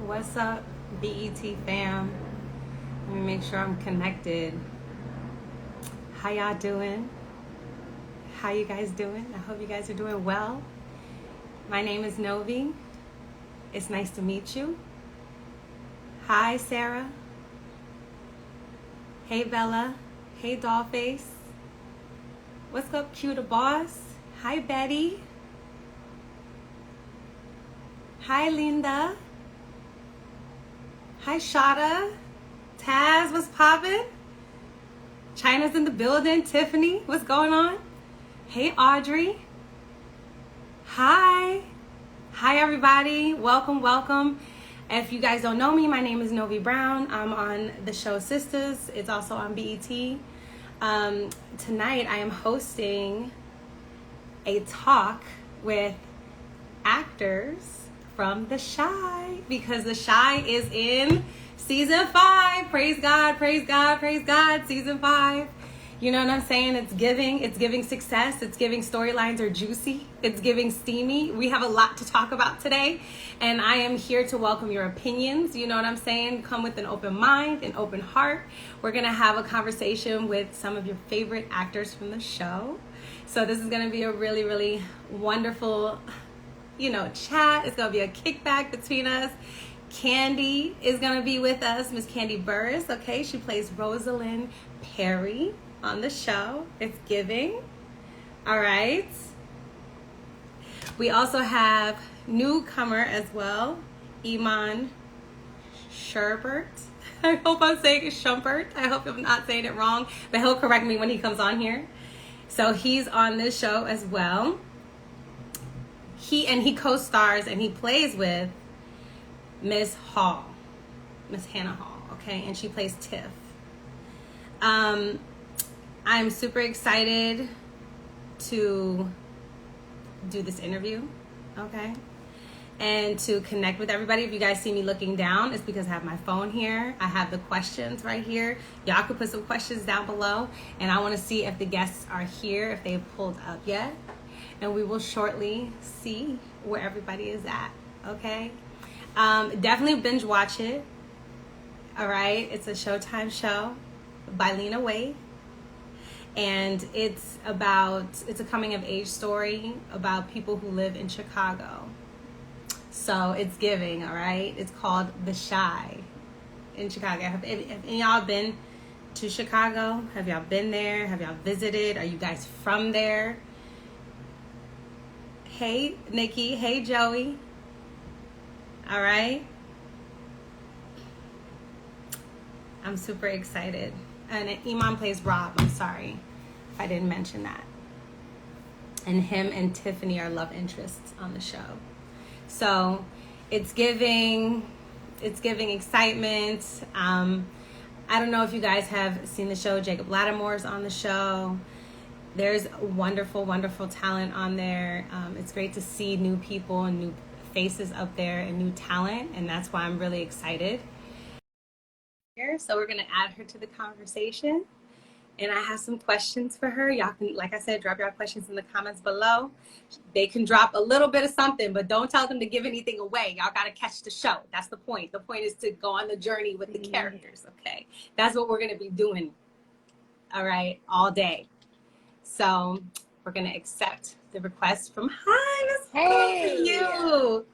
What's up, BET fam? Let me make sure I'm connected. How y'all doing? How you guys doing? I hope you guys are doing well. My name is Novi. It's nice to meet you. Hi, Sarah. Hey, Bella. Hey, Dollface. What's up, Q the boss? Hi, Betty. Hi, Linda. Hi, Shada. Taz, what's poppin'? China's in the building. Tiffany, what's going on? Hey, Audrey. Hi. Hi, everybody. Welcome, welcome. If you guys don't know me, my name is Novi Brown. I'm on the show Sisters. It's also on BET. Tonight, I am hosting a talk with actors from The Chi, because The Chi is in season 5. Praise God, praise God, praise God. Season 5. You know what I'm saying? It's giving success. It's giving storylines are juicy. It's giving steamy. We have a lot to talk about today, and I am here to welcome your opinions. You know what I'm saying? Come with an open mind, an open heart. We're gonna have a conversation with some of your favorite actors from the show. So this is gonna be a really, really wonderful, chat. It's gonna be a kickback between us. Kandi is gonna be with us, Miss Kandi Burris. Okay, she plays Rosalind Perry on the show. It's giving. All right. We also have newcomer as well, Iman Shumpert. I hope I'm saying it Shumpert. I hope I'm not saying it wrong, but he'll correct me when he comes on here. So he's on this show as well. He co-stars and he plays with Miss Hannah Hall, okay, and she plays Tiff. I'm super excited to do this interview, okay, and to connect with everybody. If you guys see me looking down, it's because I have my phone here. I have the questions right here. Y'all could put some questions down below, and I want to see if the guests are here, if they've pulled up yet, and we will shortly see where everybody is at, okay? Definitely binge watch it. All right, it's a Showtime show by Lena Waithe, and it's a coming of age story about people who live in Chicago. So it's giving. All right, it's called The Chi in Chicago. Have y'all been to Chicago? Have y'all been there? Have y'all visited? Are you guys from there? Hey, Nikki. Hey, Joey. All right. I'm super excited. And Iman plays Rob. I'm sorry if I didn't mention that. And him and Tiffany are love interests on the show. So it's giving excitement. I don't know if you guys have seen the show. Jacob Lattimore's on the show. There's wonderful, wonderful talent on there. It's great to see new people and new faces up there and new talent, and that's why I'm really excited. So we're going to add her to the conversation, and I have some questions for her. Y'all can, like I said, drop your questions in the comments below. They can drop a little bit of something, but don't tell them to give anything away. Y'all got to catch the show. That's the point. The point is to go on the journey with the characters, okay? That's what we're going to be doing, all right, all day. So we're going to accept the request from, hi, Miss Hey. How are you?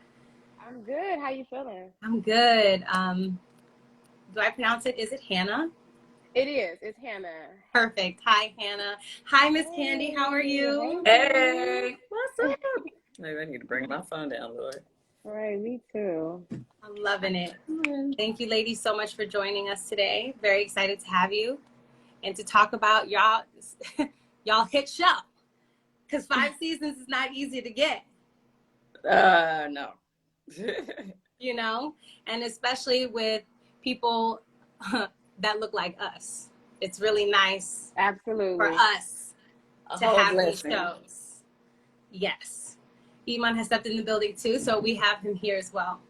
I'm good. How you feeling? I'm good. Do I pronounce it? Is it Hannah? It is. It's Hannah. Perfect. Hi, Hannah. Hi, Miss Kandi. How are you? Hey. What's up? Maybe I need to bring my phone down, Lord. Right, me too. I'm loving it. Thank you, ladies, so much for joining us today. Very excited to have you and to talk about y'all hit show. Because 5 seasons is not easy to get. No. And especially with people that look like us. It's really nice. Absolutely. For us to have blessing. these shows. Yes. Iman has stepped in the building too, so we have him here as well.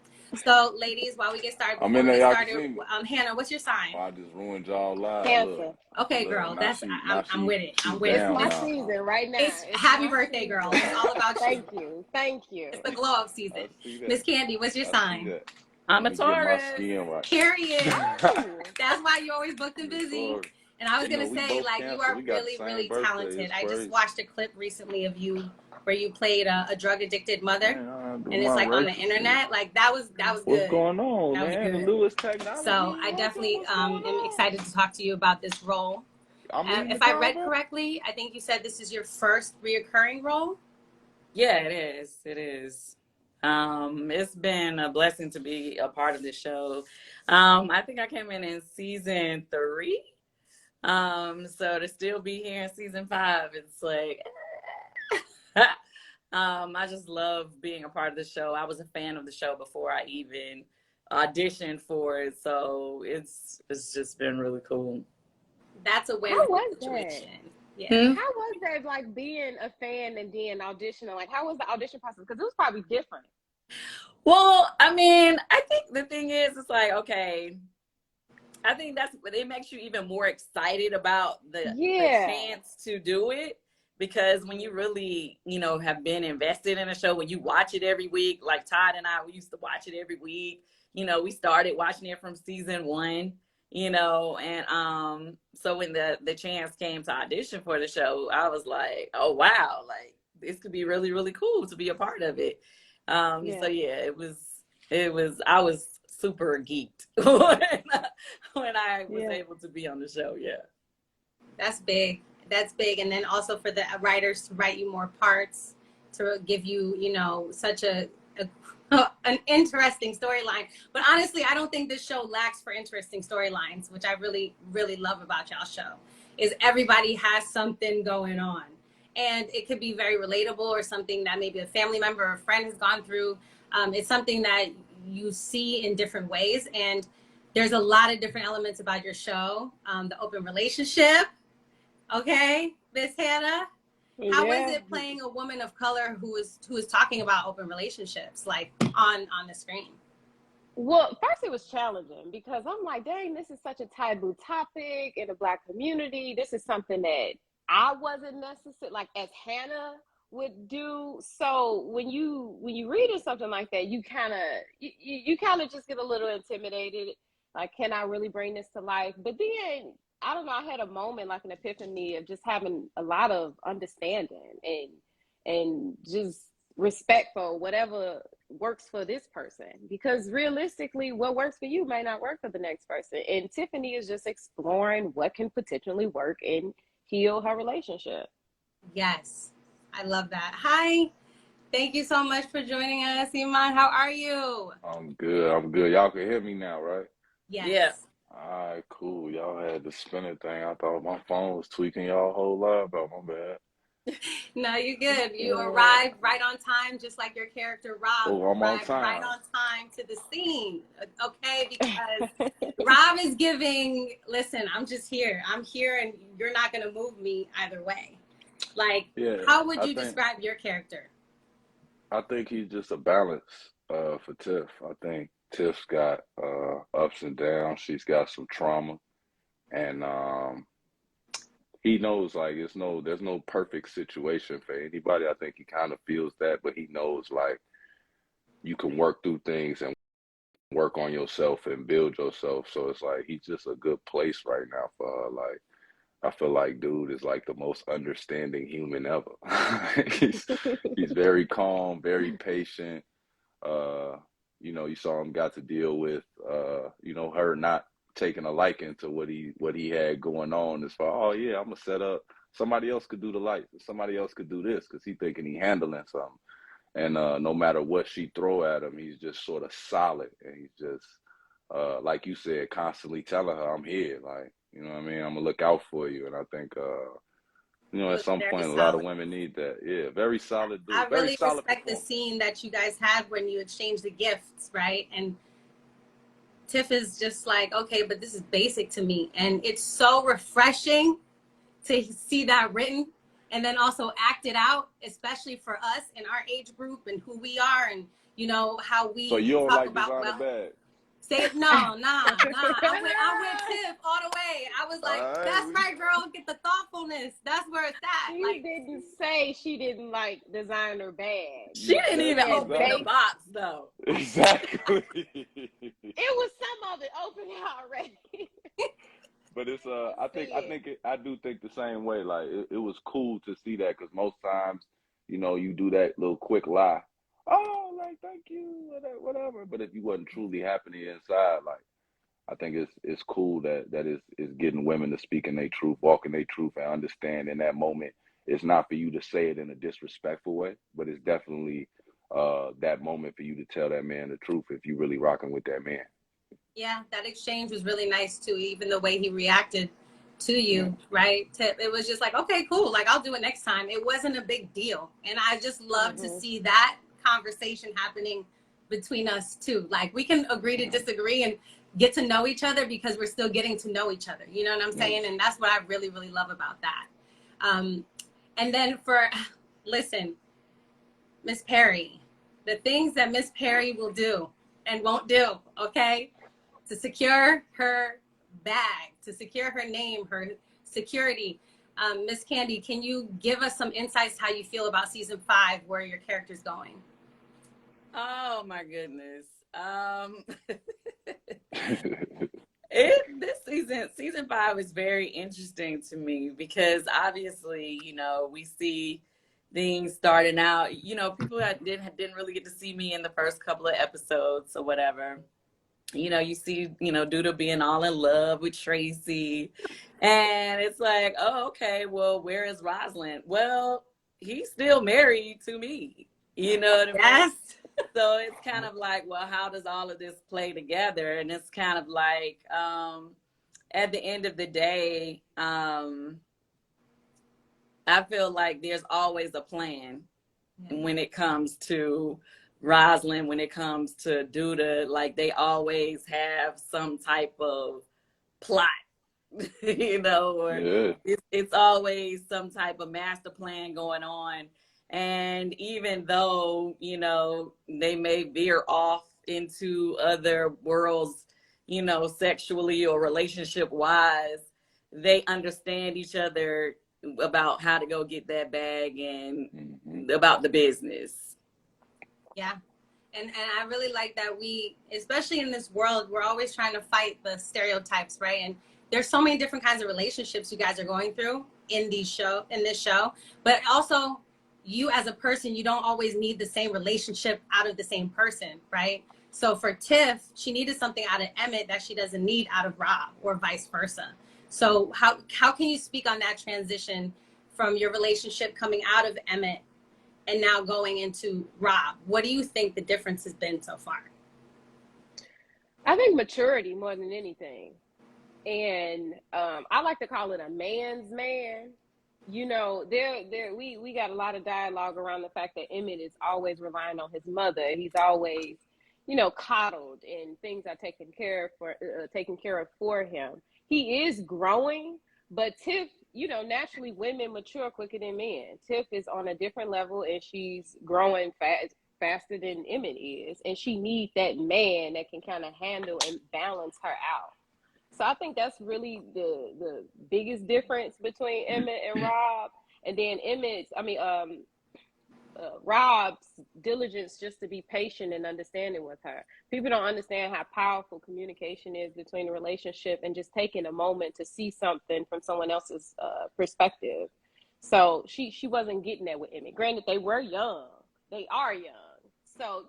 So, ladies, while we get started, I'm in there, y'all can see me. Hannah, what's your sign? Oh, I just ruined y'all live. Cancer. Okay, girl, I'm with it. I'm with it. It's my season right now. It's happy birthday, girl. It's all about you. Thank you. It's the glow up season. Miss Kandi, what's your sign? I'm Let a me get my Taurus. skin right. Period. Oh, That's why you always booked and busy. Taurus. And I was You know, gonna we say, both like, you Cancer. are We got the really, same really birthday. talented. It's I just crazy. watched a clip recently of you where you played a drug addicted mother, Man, I do and it's my like on the righteous shit. internet. Like that was What's good. going on, That was man? The good. newest So technology. I definitely What's going am on? excited to talk to you about this role. I'm leading the If I read convo. correctly, I think you said this is your first reoccurring role. Yeah, it is. It is. It's been a blessing to be a part of the show. I think I came in season 3. So to still be here in season 5, it's like, I just love being a part of the show. I was a fan of the show before I even auditioned for it, so it's just been really cool. That's a how win-win was that? situation. Yeah. How was that, like being a fan and then auditioning? Like, how was the audition process? Because it was probably different. Well, I mean, I think the thing is, it's like, okay, I think it makes you even more excited about the Yeah. chance to do it, because when you really, have been invested in a show, when you watch it every week, like Todd and I, we used to watch it every week. We started watching it from season 1, and so when the chance came to audition for the show, I was like, oh wow, like this could be really, really cool to be a part of it. So yeah, I was super geeked when I was able to be on the show. Yeah. That's big. That's big. And then also for the writers to write you more parts, to give you, such an interesting storyline. But honestly, I don't think this show lacks for interesting storylines, which I really, really love about y'all's show, is everybody has something going on. And it could be very relatable, or something that maybe a family member or a friend has gone through. It's something that you see in different ways. And there's a lot of different elements about your show. The open relationship. Okay, Miss Hannah, how was it playing a woman of color who is talking about open relationships, like on the screen? Well, first it was challenging because I'm like, dang, this is such a taboo topic in the Black community. This is something that I wasn't necessarily, like, as Hannah would do. So when you read something like that, you kind of just get a little intimidated. Like, can I really bring this to life? But then I don't know, I had a moment, like an epiphany of just having a lot of understanding and just respect for whatever works for this person, because realistically what works for you may not work for the next person. And Tiffany is just exploring what can potentially work and heal her relationship. Yes, I love that. Hi, thank you so much for joining us, Iman. How are you? I'm good. Y'all can hear me now, right? Yes. Yeah. All right, cool. Y'all had the spinning thing. I thought my phone was tweaking y'all whole lot, but my bad. No, you're good. You arrived right on time, just like your character Rob Oh, I'm on arrived right time. on time to the scene. Okay, because Rob is giving, listen, I'm just here. I'm here, and you're not going to move me either way. Like, how would you describe your character? I think he's just a balance for Tiff. I think Tiff's got ups and downs. She's got some trauma, and he knows, like, there's no perfect situation for anybody. I think he kind of feels that, but he knows, like, you can work through things and work on yourself and build yourself. So it's like he's just a good place right now for her. Like, I feel like dude is like the most understanding human ever. He's very calm, very patient. Uh, you saw him got to deal with her not taking a liking to what he had going on as far, oh yeah, I'm gonna set up, somebody else could do the lights, somebody else could do this because he thinking he handling something. And no matter what she throw at him, he's just sort of solid, and he's just like you said, constantly telling her, I'm here, like, you know what I mean, I'm gonna look out for you. And I think at some point, a lot of women need that. Yeah, very solid dude. I Very really solid respect the scene that you guys had when you exchanged the gifts, right? And Tiff is just like, okay, but this is basic to me. And it's so refreshing to see that written and then also acted out, especially for us in our age group and who we are, and how we So you don't talk like about designer bag? Say no, nah. I went Tiff all the way. I was like, All that's right, right, girl. Get the thoughtfulness. That's where it's at. She didn't say she didn't like designer bags. She you didn't said even Said open the base. exactly. box though. Exactly. It was some of it open already. But it's I didn't see it. I do think the same way. Like it was cool to see that because most times, you do that little quick lie. Oh, like thank you, whatever. But if you wasn't truly happy inside, like I think it's cool that is getting women to speak in their truth, walk in their truth, and understand in that moment. It's not for you to say it in a disrespectful way, but it's definitely that moment for you to tell that man the truth if you really rocking with that man. Yeah, that exchange was really nice too. Even the way he reacted to Yeah. you, right? It was just like, okay, cool. Like I'll do it next time. It wasn't a big deal, and I just love to see that conversation happening between us too. Like we can agree to disagree and get to know each other because we're still getting to know each other. You know what I'm Yes. saying? And that's what I really, really love about that. And then listen, Miss Perry, the things that Miss Perry will do and won't do, okay? To secure her bag, to secure her name, her security. Miss Kandi, can you give us some insights how you feel about season 5, where your character's going? Oh my goodness. This season 5 is very interesting to me because obviously, we see things starting out. People that didn't really get to see me in the first couple of episodes or whatever. You see, Duda being all in love with Tracy. And it's like, oh, okay, well, where is Rosalind? Well, he's still married to me. You know what I mean? Yes. So it's kind of like, well, how does all of this play together? And it's kind of like, at the end of the day, I feel like there's always a plan when it comes to Rosalind, when it comes to Duda. Like they always have some type of plot, or Yeah. it's always some type of master plan going on. And even though, they may veer off into other worlds, sexually or relationship wise, they understand each other about how to go get that bag and about the business. Yeah. And I really like that especially in this world, we're always trying to fight the stereotypes, right? And there's so many different kinds of relationships you guys are going through in this show, but also you as a person, you don't always need the same relationship out of the same person, right? So for Tiff, she needed something out of Emmett that she doesn't need out of Rob, or vice versa. So how can you speak on that transition from your relationship coming out of Emmett and now going into Rob? What do you think the difference has been so far? I think maturity more than anything. And I like to call it a man's man. We got a lot of dialogue around the fact that Emmett is always relying on his mother. He's always, coddled, and things are taken care of for him. He is growing, but Tiff, naturally women mature quicker than men. Tiff is on a different level, and she's growing faster than Emmett is, and she needs that man that can kind of handle and balance her out. So I think that's really the biggest difference between Emmett and Rob. And then Rob's diligence just to be patient and understanding with her. People don't understand how powerful communication is between a relationship, and just taking a moment to see something from someone else's perspective. So she wasn't getting that with Emmett. Granted, they were young. They are young. So,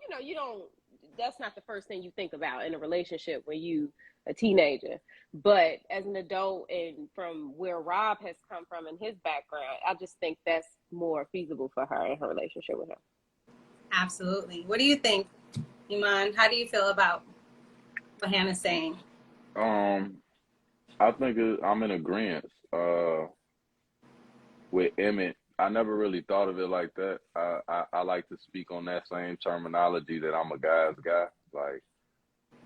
that's not the first thing you think about in a relationship when you a teenager. But as an adult, and from where Rob has come from in his background, I just think that's more feasible for her in her relationship with him. Absolutely. What do you think, Iman? How do you feel about what Hannah's saying? I think I'm in agreement. With Emmett, I never really thought of it like that. I like to speak on that same terminology that I'm a guy's guy. Like,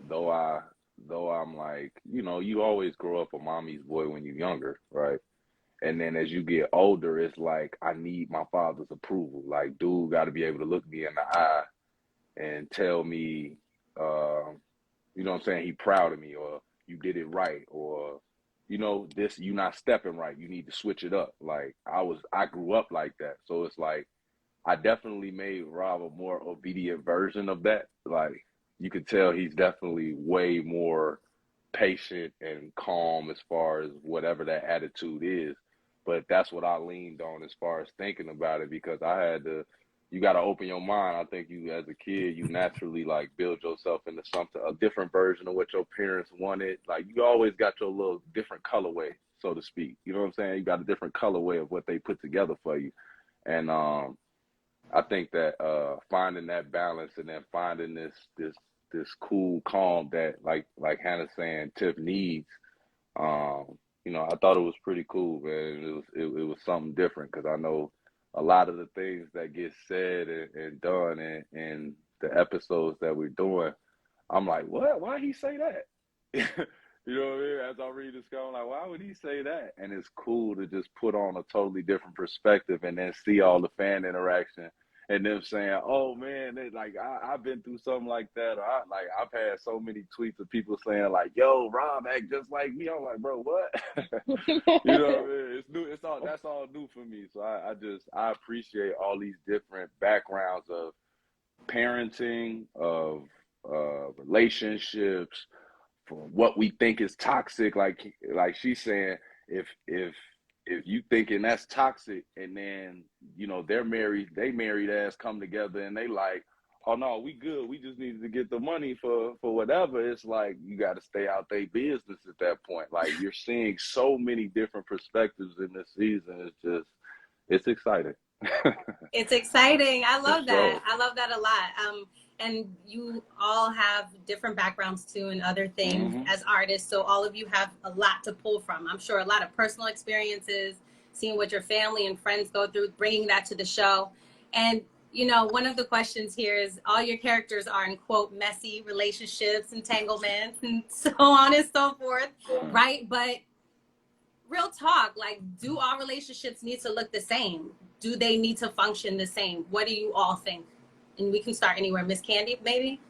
though I'm like, you always grow up a mommy's boy when you're younger, right? And then as you get older, it's like, I need my father's approval. Like, dude got to be able to look me in the eye and tell me, you know what I'm saying, he proud of me, or you did it right, or you know, this, you not stepping right, you need to switch it up. Like I grew up like that. So it's like I definitely made Rob a more obedient version of that. Like you could tell he's definitely way more patient and calm as far as whatever that attitude is. But that's what I leaned on as far as thinking about it, because I had to, you got to open your mind. I think you, as a kid, you naturally like build yourself into something, a different version of what your parents wanted. Like you always got your little different colorway, so to speak. You know what I'm saying? You got a different colorway of what they put together for you. And I think that finding that balance, and then finding this cool calm that like Hannah's saying Tiff needs. You know, I thought it was pretty cool, man. It was something different, because I know a lot of the things that get said and done in the episodes that we're doing. I'm like, what? Why he say that? You know what I mean? As I read this, I'm like, why would he say that? And it's cool to just put on a totally different perspective, and then see all the fan interaction, and them saying, "Oh man, like I've been through something like that." Or I've had so many tweets of people saying like, "Yo, Rob act just like me." I'm like, bro, what? You know what I mean? It's new. It's all, that's all new for me. So I appreciate all these different backgrounds of parenting, of relationships, for what we think is toxic. Like she's saying, if you thinking that's toxic, and then you know they married ass come together and they like, oh no, we good, we just needed to get the money for whatever. It's like you got to stay out their business at that point. Like you're seeing so many different perspectives in this season. It's exciting. It's exciting. I love that. Sure. I love that a lot. And you all have different backgrounds too, and other things as artists. So all of you have a lot to pull from. I'm sure a lot of personal experiences, seeing what your family and friends go through, bringing that to the show. And, you know, one of the questions here is, all your characters are in, quote, messy relationships, entanglements, and so on and so forth, right? But real talk, like, do all relationships need to look the same? Do they need to function the same? What do you all think? And we can start anywhere. Miss Kandi, maybe?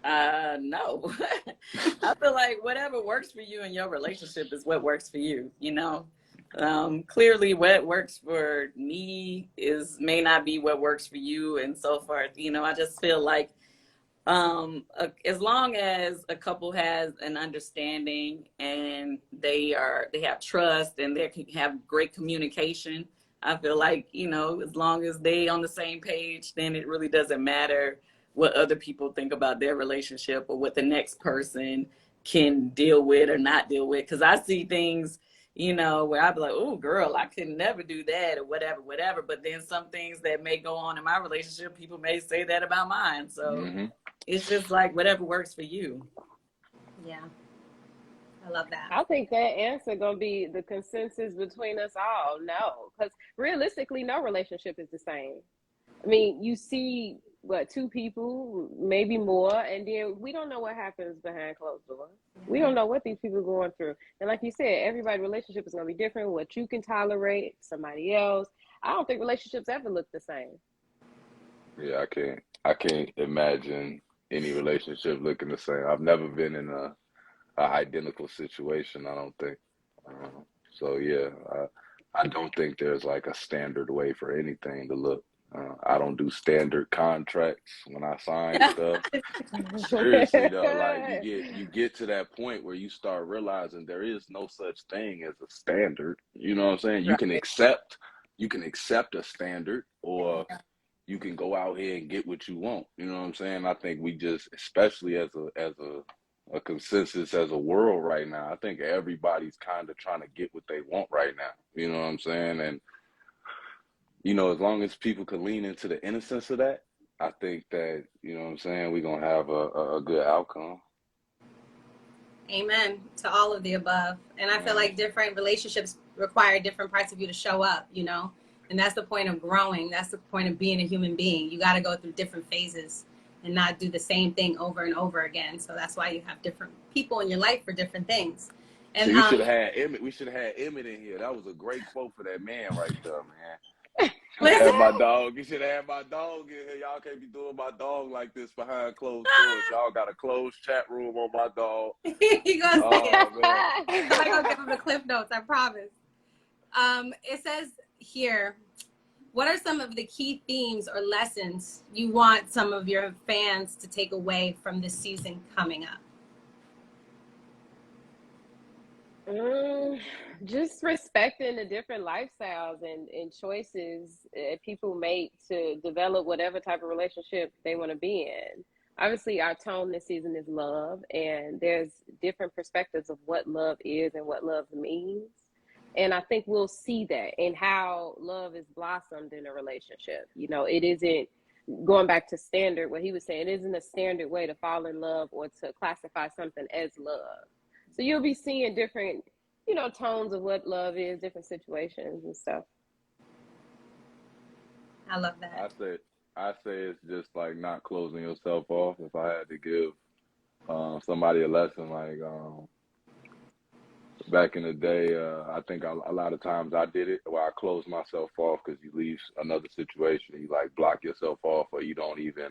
No. I feel like whatever works for you in your relationship is what works for you, you know? Clearly what works for me may not be what works for you, and so forth. You know, I just feel like as long as a couple has an understanding, and they have trust, and they can have great communication, I feel like, you know, as long as they on the same page, then it really doesn't matter what other people think about their relationship, or what the next person can deal with or not deal with. Because I see things, you know, where I'd be like, oh, girl, I could never do that, or whatever. But then some things that may go on in my relationship, people may say that about mine. So it's just like whatever works for you. Yeah. I love that. I think that answer gonna be the consensus between us all. No, because realistically, no relationship is the same. I mean, you see what, two people, maybe more, and then we don't know what happens behind closed doors. We don't know what these people are going through. And like you said, everybody's relationship is gonna be different. What you can tolerate, somebody else. I don't think relationships ever look the same. Yeah, I can't imagine any relationship looking the same. I've never been in a identical situation, I don't think. So yeah, I don't think there's like a standard way for anything to look. I don't do standard contracts when I sign stuff. Seriously though, like you get to that point where you start realizing there is no such thing as a standard. You know what I'm saying? You can accept a standard, or you can go out here and get what you want. You know what I'm saying? I think we just, especially as a consensus as a world right now, I think everybody's kind of trying to get what they want right now. You know what I'm saying? And, you know, as long as people can lean into the innocence of that, I think that, you know what I'm saying, we're going to have a good outcome. Amen to all of the above. And I feel like different relationships require different parts of you to show up, you know? And that's the point of growing. That's the point of being a human being. You got to go through different phases and not do the same thing over and over again. So that's why you have different people in your life for different things. And we should have had Emmett. We should have had Emmett in here. That was a great quote for that man right there, man. should have Listen. had my dog. You should have had my dog in here. Y'all can't be doing my dog like this behind closed doors. Y'all got a closed chat room on my dog. He gonna see it. Oh man. I'm gonna give him the cliff notes, I promise. It says here, what are some of the key themes or lessons you want some of your fans to take away from this season coming up? Just respecting the different lifestyles and choices people make to develop whatever type of relationship they want to be in. Obviously, our tone this season is love, and there's different perspectives of what love is and what love means. And I think we'll see that in how love is blossomed in a relationship. You know, it isn't going back to standard, what he was saying, it isn't a standard way to fall in love or to classify something as love. So you'll be seeing different, tones of what love is, different situations and stuff. I love that. I say it's just like not closing yourself off. If I had to give somebody a lesson, like back in the day, I think a lot of times I did it where I closed myself off because you leave another situation, you like block yourself off, or you don't even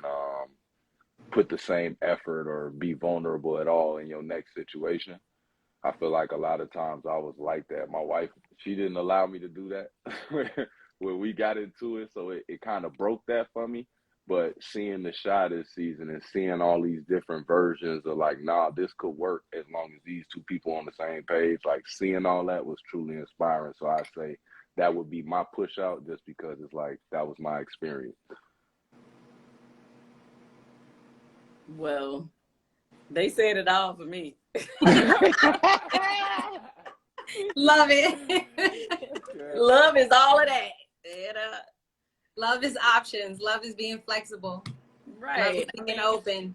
put the same effort or be vulnerable at all in your next situation. I feel like a lot of times I was like that. My wife, she didn't allow me to do that when we got into it. So it kind of broke that for me. But seeing the Shy this season and seeing all these different versions of like, nah, this could work as long as these two people on the same page, like seeing all that was truly inspiring. So I say that would be my push out, just because it's like, that was my experience. Well, they said it all for me. Love it. Love is all of that. Love is options. Love is being flexible. Right. Love is being open.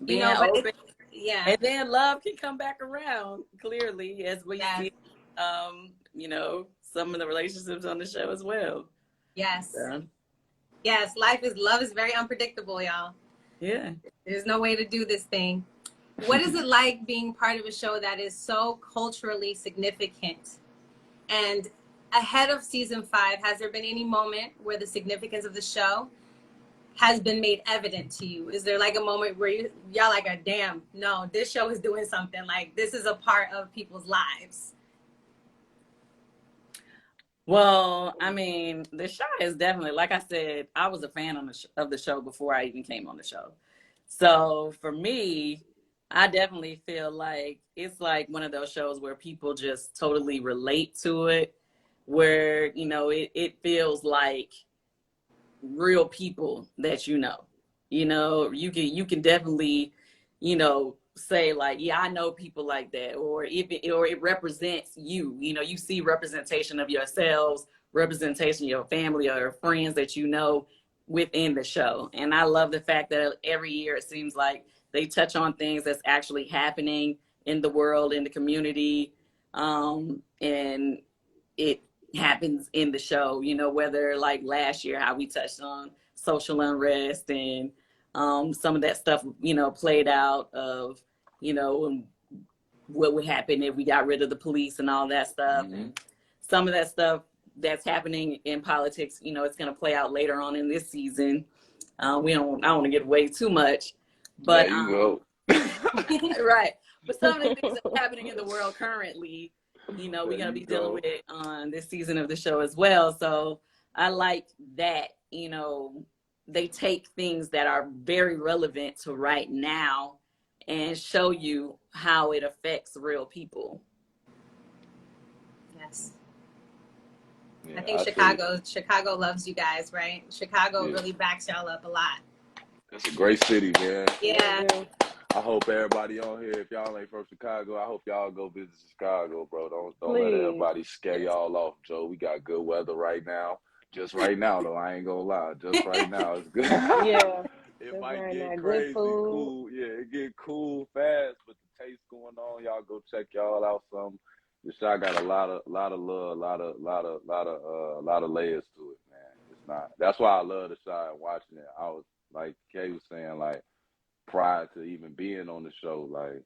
Being open. Yeah. And then love can come back around, clearly, as we see, some of the relationships on the show as well. Yes. So. Yes. Love is very unpredictable, y'all. Yeah. There's no way to do this thing. What is it like being part of a show that is so culturally significant? And ahead of season 5, has there been any moment where the significance of the show has been made evident to you? Is there like a moment where y'all like, damn, no, this show is doing something, like this is a part of people's lives? Well, I mean, the show is definitely, like I said, I was a fan of the show before I even came on the show. So for me, I definitely feel like it's like one of those shows where people just totally relate to it, where, it feels like real people that you can definitely, say like, yeah, I know people like that, or it represents you, you see representation of yourselves, representation of your family or friends that within the show. And I love the fact that every year it seems like they touch on things that's actually happening in the world, in the community. And it happens in the show, whether like last year, how we touched on social unrest and some of that stuff, played out of, what would happen if we got rid of the police and all that stuff. Mm-hmm. And some of that stuff that's happening in politics, it's going to play out later on in this season. I don't want to give away too much. But yeah, you will. Right. But some of the things that's happening in the world currently, we're going to be dealing with it on this season of the show as well. So I like that, they take things that are very relevant to right now and show you how it affects real people. Yes. Yeah, I think Chicago loves you guys, right? Chicago really backs y'all up a lot. It's a great city, man. Yeah. I hope everybody on here, if y'all ain't from Chicago, I hope y'all go visit Chicago, bro. Don't let everybody scare y'all off, Joe. We got good weather right now. Just right now, though. I ain't gonna lie. Just right now, it's good. Yeah. It might get crazy, cool. Yeah, it get cool fast, but the taste going on. Y'all go check y'all out. Some. The Shy got a lot of love, a lot of layers to it, man. It's not. That's why I love the Shy and watching it. I was like Kay was saying, like prior to even being on the show, like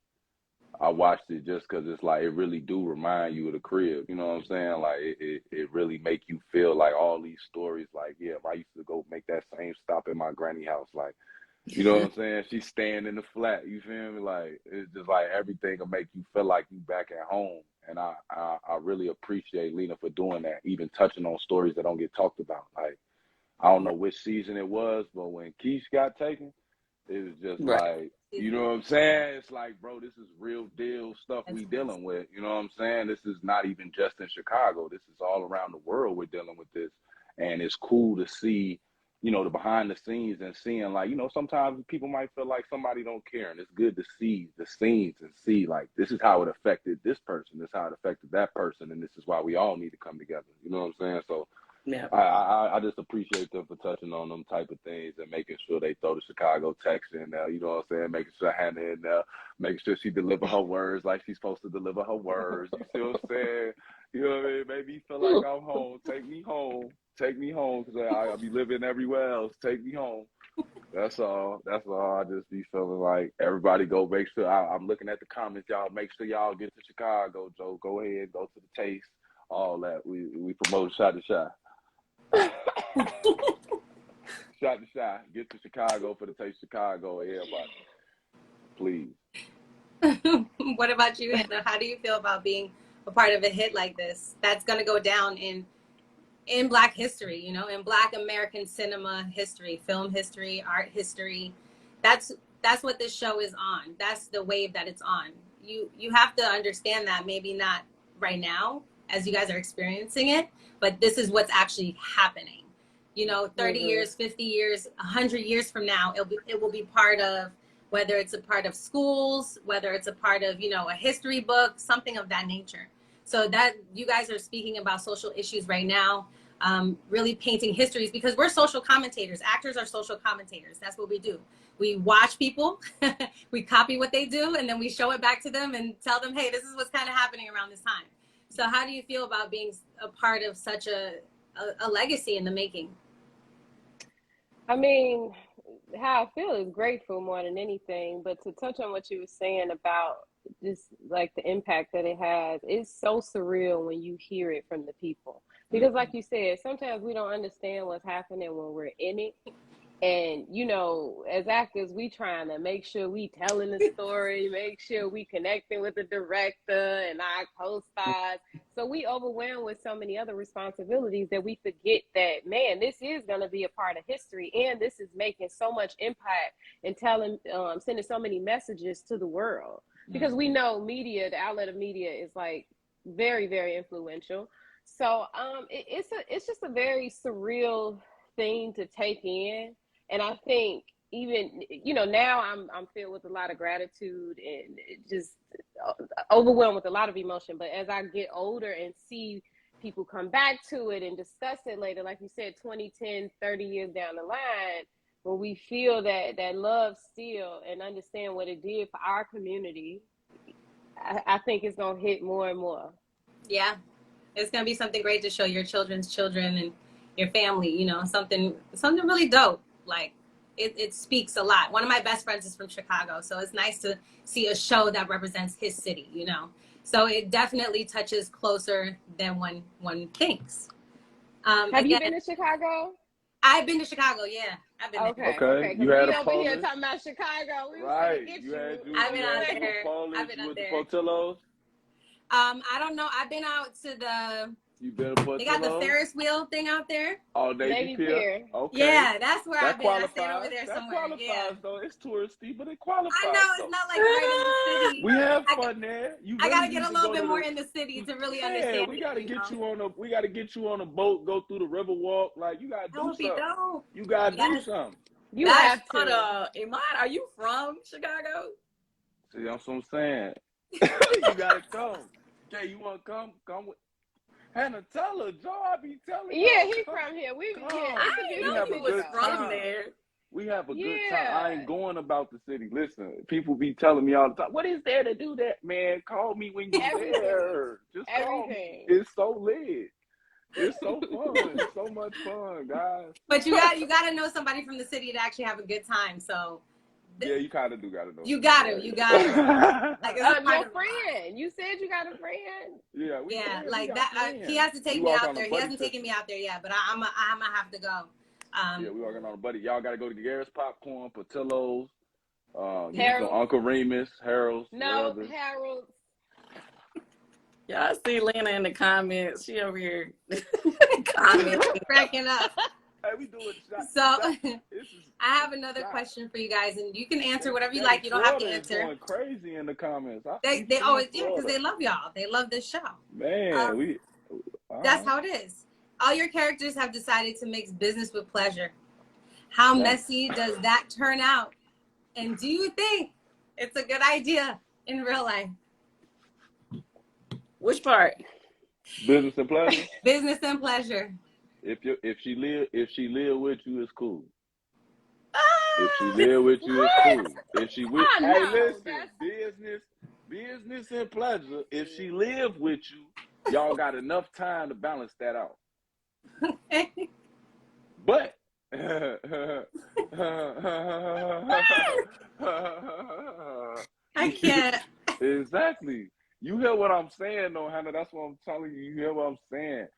I watched it just because it's like it really do remind you of the crib. You know what I'm saying? Like it really make you feel like all these stories. Like, yeah, if I used to go make that same stop at my granny house. Like, you know what I'm saying? She's staying in the flat. You feel me? Like it's just like everything will make you feel like you back at home. And I really appreciate Lena for doing that, even touching on stories that don't get talked about. Like I don't know which season it was, but when Keish got taken, it was just Right. like, you know what I'm saying? It's like, bro, this is real deal stuff That's we crazy. dealing with. You know what I'm saying? This is not even just in Chicago. This is all around the world we're dealing with this. And it's cool to see, you know, the behind the scenes and seeing like, you know, sometimes people might feel like somebody don't care. And it's good to see the scenes and see like, this is how it affected this person. This is how it affected that person. And this is why we all need to come together. You know what I'm saying? So Yeah. I just appreciate them for touching on them type of things and making sure they throw the Chicago text in there. You know what I'm saying? Making sure Hannah in there, making sure she deliver her words like she's supposed to deliver her words. You see what I'm saying? You know what I mean? Make me feel like I'm home. Take me home. Take me home because I'll be living everywhere else. Take me home. That's all. That's all. I just be feeling like everybody go make sure. I'm looking at the comments. Y'all make sure y'all get to Chicago, Joe. Go ahead. Go to the taste. All that. We promote shot to shot. Shot to shot. Get to Chicago for the Taste Chicago, everybody. Please. What about you, Hannah? How do you feel about being a part of a hit like this? That's gonna go down in Black history, you know, in Black American cinema history, film history, art history. That's that's what this show is on. That's the wave that it's on. You have to understand that maybe not right now as you guys are experiencing it, but this is what's actually happening. You know, 30 years, 50 years, 100 years from now, it will be part of, whether it's a part of schools, whether it's a part of, you know, a history book, something of that nature. So that you guys are speaking about social issues right now, really painting histories, because we're social commentators. Actors are social commentators. That's what we do. We watch people, we copy what they do, and then we show it back to them and tell them, hey, this is what's kind of happening around this time. So how do you feel about being a part of such a legacy in the making? I mean, how I feel is grateful more than anything. But to touch on what you were saying about just like the impact that it has, it's so surreal when you hear it from the people. Because like you said, sometimes we don't understand what's happening when we're in it. And you know, as actors, we trying to make sure we telling the story, make sure we connecting with the director and our co-stars. So we overwhelmed with so many other responsibilities that we forget that, man, this is going to be a part of history, and this is making so much impact and telling, sending so many messages to the world. Because we know media, the outlet of media, is like very, very influential. So it's just a very surreal thing to take in. And I think even, you know, now I'm filled with a lot of gratitude and just overwhelmed with a lot of emotion. But as I get older and see people come back to it and discuss it later, like you said, 20, 10, 30 years down the line, when we feel that love still and understand what it did for our community, I think it's going to hit more and more. Yeah, it's going to be something great to show your children's children and your family, you know, something really dope. Like it speaks a lot. One of my best friends is from Chicago, so it's nice to see a show that represents his city, you know. So it definitely touches closer than one thinks. Have you been to Chicago? I've been to Chicago, yeah. I've been there. Okay. Because we over here talking about Chicago. We right. was going to get you. I've been out there. I've been out there. You went to Portillo's? I don't know. I've been out to the... You been to Portillo's? They got the Ferris wheel thing out there. Oh, Navy Pier. Okay. Yeah, that's where I've been. Qualifies. I stayed over there somewhere. That qualifies, though. It's touristy, but it qualifies. I know, it's not like right in the city. We have fun there. I gotta get a little bit more in the city to really understand. We gotta get you on a boat, go through the river walk. Like you gotta do something. Dope. You gotta do something. You have to. Iman, are you from Chicago? See, that's what I'm saying. You gotta come. Okay, you wanna come? Come with Hannah, tell her, Joe, I be telling you. Yeah, he from here. I didn't know he was from there. We have a good time. I ain't going about the city. Listen, people be telling me all the time, what is there to do that? Man, call me when you're there. Just call me. It's so lit. It's so fun. It's so much fun, guys. But you got to know somebody from the city to actually have a good time. So Yeah, you kind of do gotta know. You gotta. Like, it's your friend. You said you got a friend. Yeah, like that. He has to take me out there. He hasn't taken me out there yet, but I'm gonna have to go. Yeah, we walking on a buddy. Y'all gotta go to Garrett's Popcorn, Portillo's, Harold. Uncle Remus, Harold's. No, wherever. Harold. Y'all see Lena in the comments. She over here cracking up. Hey, we do it. So I have another question for you guys, and you can answer whatever you like. You don't have to answer. Going crazy in the comments. They always because they love y'all. They love this show. Man, that's how it is. All your characters have decided to mix business with pleasure. How messy does that turn out? And do you think it's a good idea in real life? Which part? Business and pleasure. Business and pleasure. If she live with you, it's cool. If she live with you, it's cool. If she with business and pleasure. If she live with you, y'all got enough time to balance that out. But I can't. Exactly. You hear what I'm saying, though, Hannah. That's what I'm telling you. You hear what I'm saying.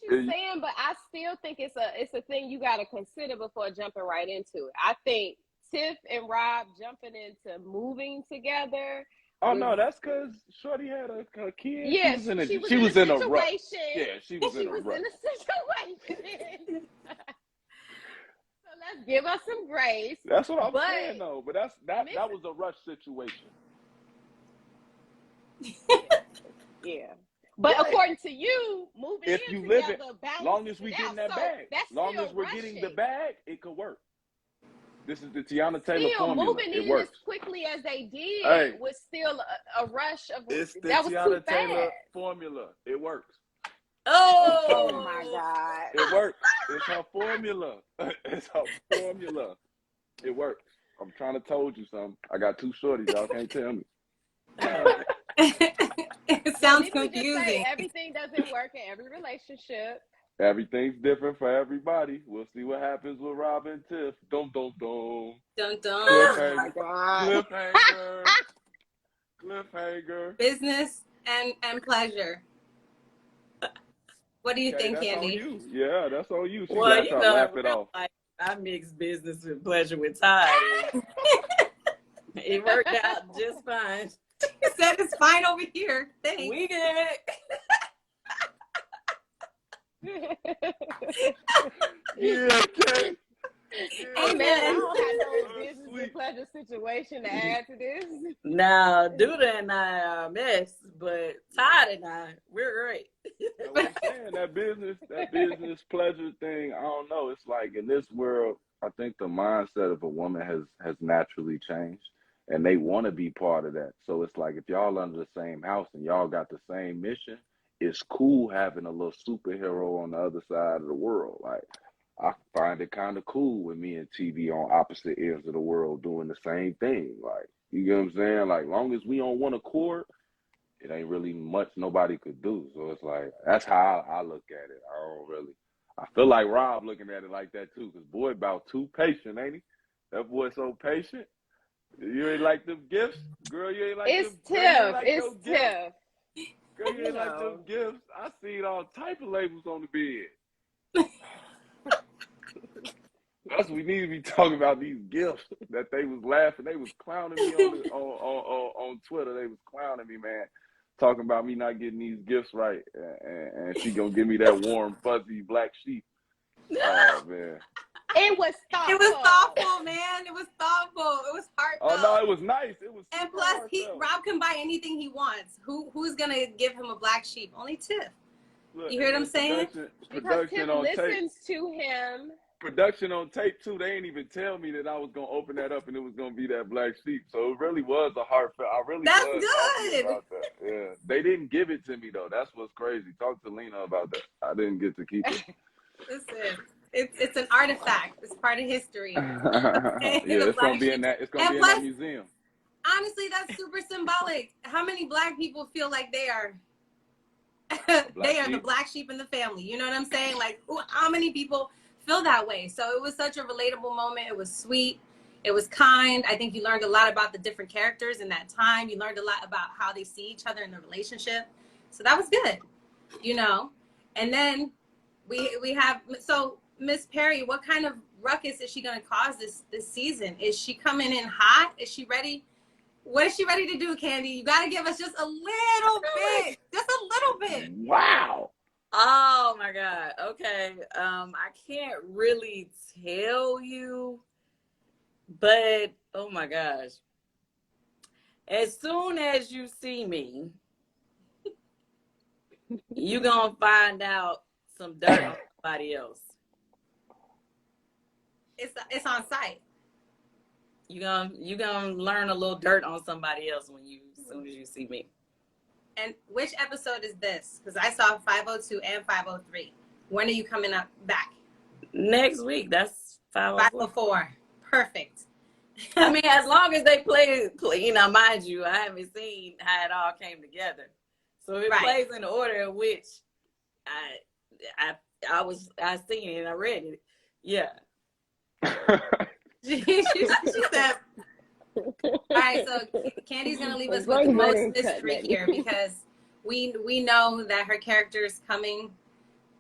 You're saying, but I still think it's a thing you got to consider before jumping right into it. I think Tiff and Rob jumping into moving together. Oh no, that's because Shorty had a kid. Yes, she was in a rush. Yeah, she was in a rush. Situation. So let's give us some grace. That's what I'm saying, though. But that was a rush situation. Yeah. But according to you, moving if in you together, live it, long as we getting that bag, long as we're getting the bag, it could work. This is the Tiana Taylor formula. Moving it in works. as quickly as they did was still a rush of. It's the that was Tiana too Taylor fast. formula. It works. Oh my God! It works. It's her formula. It's her formula. It works. I'm trying to told you something. I got two shorties. Y'all can't tell me. It sounds confusing. Everything doesn't work in every relationship. Everything's different for everybody. We'll see what happens with Rob and Tiff. Dum dum dum. Dun dun. Cliffhanger. Cliffhanger. Business and pleasure. What do you think, that's Kandi? On you. Yeah, that's on you. She well, you know, laugh it off. Like, I mix business with pleasure with Ty. It worked out just fine. He said it's fine over here. Thanks. We good. Yeah, okay. Hey man, I don't have no business and pleasure situation to add to this. Now, Duda and I are a mess, but Todd and I, we're great. That's what I'm saying. That business pleasure thing, I don't know. It's like in this world, I think the mindset of a woman has naturally changed, and they want to be part of that. So it's like if y'all under the same house and y'all got the same mission, it's cool having a little superhero on the other side of the world. Like, I find it kind of cool with me and TV on opposite ends of the world doing the same thing. Like, you get what I'm saying? Like, long as we on one accord, it ain't really much nobody could do. So it's like, that's how I look at it. I feel like Rob looking at it like that too, because boy about too patient, ain't he? That boy so patient. You ain't like them gifts? Girl, you ain't like it's them Tiff. like it's Tiff. Girl, you ain't like them gifts. I seen all type of labels on the bed. That's what we need to be talking about, these gifts that they was laughing. They was clowning me on Twitter. They was clowning me, man, talking about me not getting these gifts right. And she gonna give me that warm, fuzzy black sheep. Oh, man. It was thoughtful. It was thoughtful, man. It was thoughtful. It was heartfelt. Oh, no, it was nice. It was. And plus, Rob can buy anything he wants. Who's gonna give him a black sheep? Only Tiff. Look, you hear what I'm saying? Because Tiff listens to him. Production on tape too. They ain't even tell me that I was gonna open that up and it was gonna be that black sheep. So it really was a heartfelt. That's good. About that. Yeah, they didn't give it to me though. That's what's crazy. Talk to Lena about that. I didn't get to keep it. Listen, it's an artifact. It's part of history. Yeah, it's gonna be in that. It's gonna be in that museum. Honestly, that's super symbolic. How many black people feel like they are? They are the black sheep in the family. You know what I'm saying? Like, how many people feel that way? So it was such a relatable moment. It was sweet. It was kind. I think you learned a lot about the different characters in that time. You learned a lot about how they see each other in the relationship. So that was good, you know. And then we have, so Miss Perry, what kind of ruckus is she going to cause this season? Is she coming in hot? Is she ready? What is she ready to do, Kandi? You got to give us just a little bit. Just a little bit. Wow. Oh my God. Okay. I can't really tell you, but oh my gosh. As soon as you see me, you gonna find out some dirt on somebody else. It's on site. You gonna learn a little dirt on somebody else as soon as you see me. And which episode is this? Because I saw 502 and 503. When are you coming up back? Next week. That's 504. 504. Perfect. I mean, as long as they play, you know, mind you, I haven't seen how it all came together. So it plays in the order in which I seen it and I read it. Yeah. she said. All right, so Kandi's gonna leave us with the most mystery here, because we know that her character is coming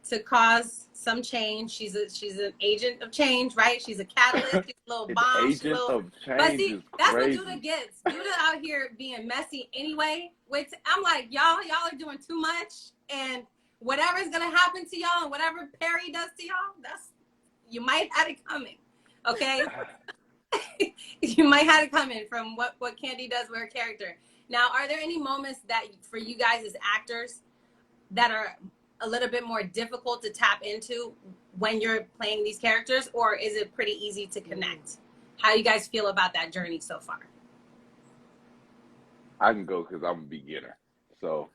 to cause some change. She's an agent of change, right? She's a catalyst. She's a little bomb. Agent of change. But see, is that's crazy. what Judah gets. Judah out here being messy anyway. Which I'm like, y'all are doing too much, and whatever's gonna happen to y'all, and whatever Perry does to y'all, you might have it coming. Okay. You might have it coming from what Kandi does with her character. Now, are there any moments that for you guys as actors that are a little bit more difficult to tap into when you're playing these characters, or is it pretty easy to connect? How do you guys feel about that journey so far? I can go because I'm a beginner. So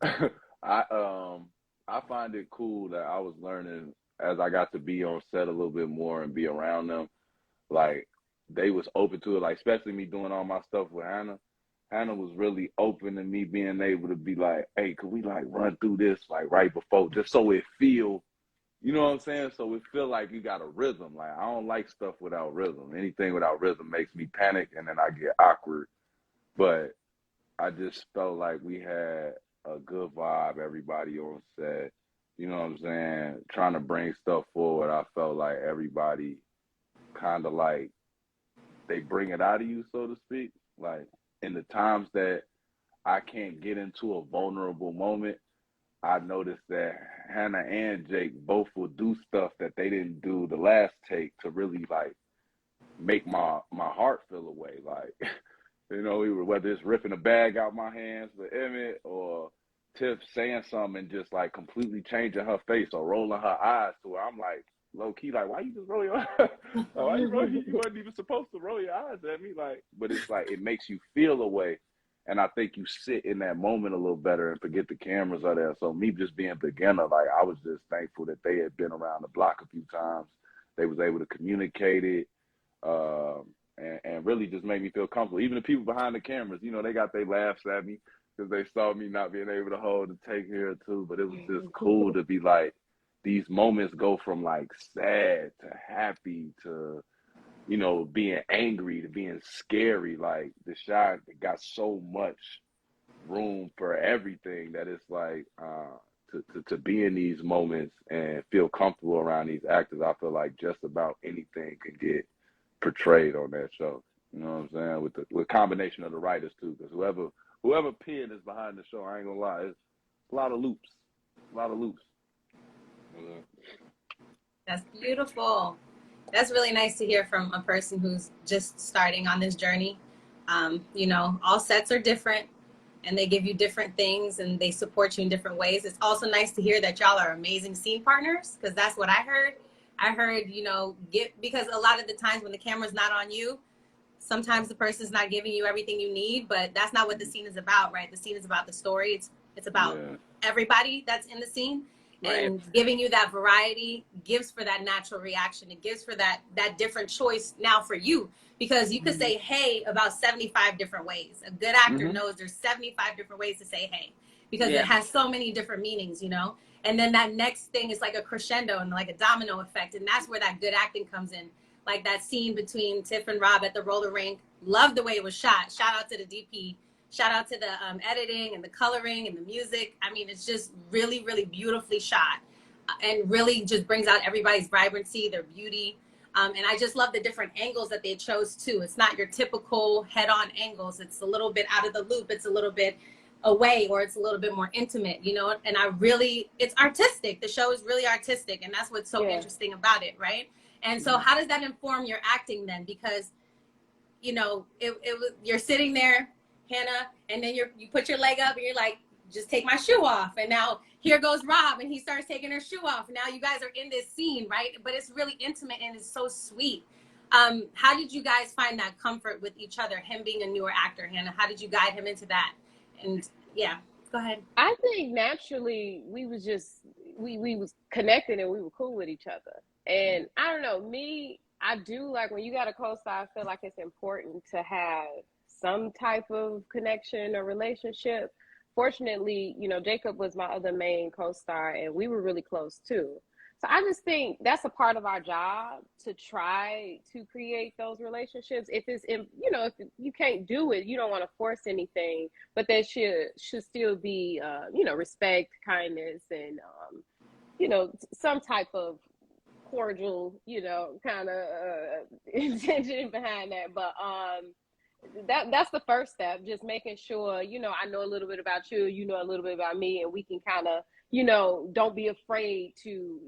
I find it cool that I was learning as I got to be on set a little bit more and be around them. Like, they was open to it, like, especially me doing all my stuff with Hannah. Hannah was really open to me being able to be like, hey, could we like run through this like right before, just so it feel, you know what I'm saying? So it feel like you got a rhythm. Like, I don't like stuff without rhythm. Anything without rhythm makes me panic and then I get awkward. But I just felt like we had a good vibe, everybody on set. You know what I'm saying? Trying to bring stuff forward. I felt like everybody kind of like, they bring it out of you, so to speak. Like, in the times that I can't get into a vulnerable moment, I noticed that Hannah and Jake both will do stuff that they didn't do the last take to really like make my heart feel away. Like, you know, whether it's ripping a bag out my hands for Emmett, or Tiff saying something and just like completely changing her face or rolling her eyes to where I'm like, low key, like, why you just roll your eyes? Like, why you wasn't even supposed to roll your eyes at me. Like, but it's like, it makes you feel a way. And I think you sit in that moment a little better and forget the cameras are there. So me just being a beginner, like, I was just thankful that they had been around the block a few times. They was able to communicate it, and really just made me feel comfortable. Even the people behind the cameras, you know, they got their laughs at me because they saw me not being able to hold the take here too. But it was just cool to be like, these moments go from like sad to happy to, you know, being angry to being scary. Like, the shot got so much room for everything that it's like, to be in these moments and feel comfortable around these actors. I feel like just about anything can get portrayed on that show. You know what I'm saying? With combination of the writers too, because whoever pen is behind the show, I ain't gonna lie, it's a lot of loops. That's beautiful. That's really nice to hear from a person who's just starting on this journey. You know, all sets are different and they give you different things and they support you in different ways. It's also nice to hear that y'all are amazing scene partners, because that's what I heard. I heard, you know, because a lot of the times when the camera's not on you, sometimes the person's not giving you everything you need, but that's not what the scene is about, right? The scene is about the story. It's about everybody that's in the scene. And giving you that variety gives for that natural reaction. It gives for that different choice now for you, because you could say hey about 75 different ways. A good actor knows there's 75 different ways to say hey, because it has so many different meanings, you know? And then that next thing is like a crescendo and like a domino effect. And that's where that good acting comes in. like that scene between Tiff and Rob at the roller rink. Loved the way it was shot. Shout out to the DP. Shout out to the editing and the coloring and the music. I mean, it's just really, really beautifully shot, and really just brings out everybody's vibrancy, their beauty. And I just love the different angles that they chose too. It's not your typical head-on angles. It's a little bit out of the loop. It's a little bit away, or it's a little bit more intimate, you know? And it's artistic. The show is really artistic, and that's what's so interesting about it, right? And so how does that inform your acting then? Because, you know, you're sitting there, Hannah, and then you put your leg up and you're like, just take my shoe off. And now here goes Rob, and he starts taking her shoe off. Now you guys are in this scene, right? But it's really intimate and it's so sweet. How did you guys find that comfort with each other? Him being a newer actor, Hannah, how did you guide him into that? And yeah, go ahead. I think naturally we was connected and we were cool with each other. And I don't know, I do like when you got a co-star, I feel like it's important to have some type of connection or relationship. Fortunately, you know, Jacob was my other main co-star and we were really close too. So I just think that's a part of our job, to try to create those relationships. If you can't do it, you don't want to force anything, but there should still be, respect, kindness, and, some type of cordial, kind of intention behind that. But that's the first step, just making sure, I know a little bit about you, you know a little bit about me, and we can kind of, don't be afraid to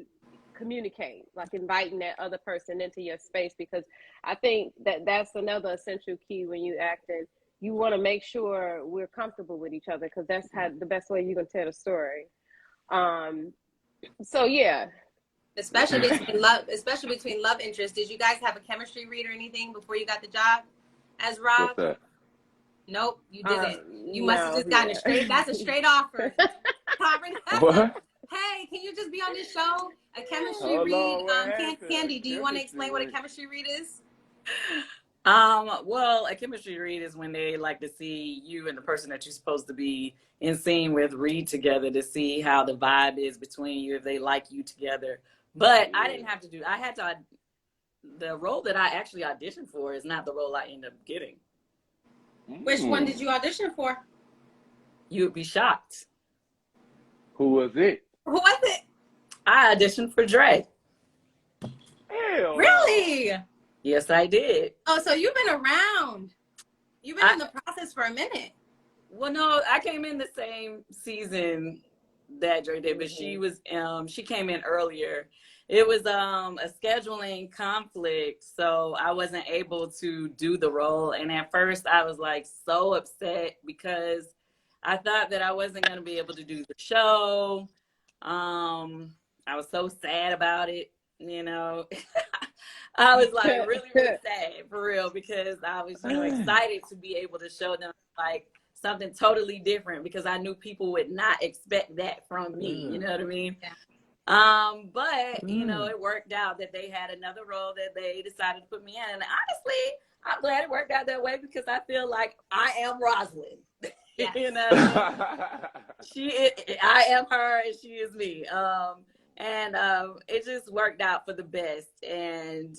communicate, like inviting that other person into your space, because I think that's another essential key when you acting. You want to make sure we're comfortable with each other, because that's the best way you can tell the story. So yeah. Especially between love interests. Did you guys have a chemistry read or anything before you got the job as Rob? What's that? Nope, you didn't. You must have just gotten a straight. That's a straight offer. What? Hey, can you just be on this show? A chemistry read. Kandi, do you want to explain what a chemistry read is? Well, a chemistry read is when they like to see you and the person that you're supposed to be in scene with read together to see how the vibe is between you, if they like you together. But I didn't have to do. The role that I actually auditioned for is not the role I ended up getting. Which one did you audition for? You would be shocked. Who was it? Who was it? I auditioned for Dre. Hell. Really? Yes, I did. Oh, so you've been around. You've been in the process for a minute. Well, no, I came in the same season that Dre did, but she came in earlier. It was a scheduling conflict, so I wasn't able to do the role. And at first I was like so upset because I thought that I wasn't going to be able to do the show. I was so sad about it, I was like really, really sad for real, because I was, excited to be able to show them like something totally different, because I knew people would not expect that from me. You know what I mean? Yeah. But it worked out that they had another role that they decided to put me in. And honestly, I'm glad it worked out that way, because I feel like I am Rosalind. Yes. I am her and she is me. And it just worked out for the best. And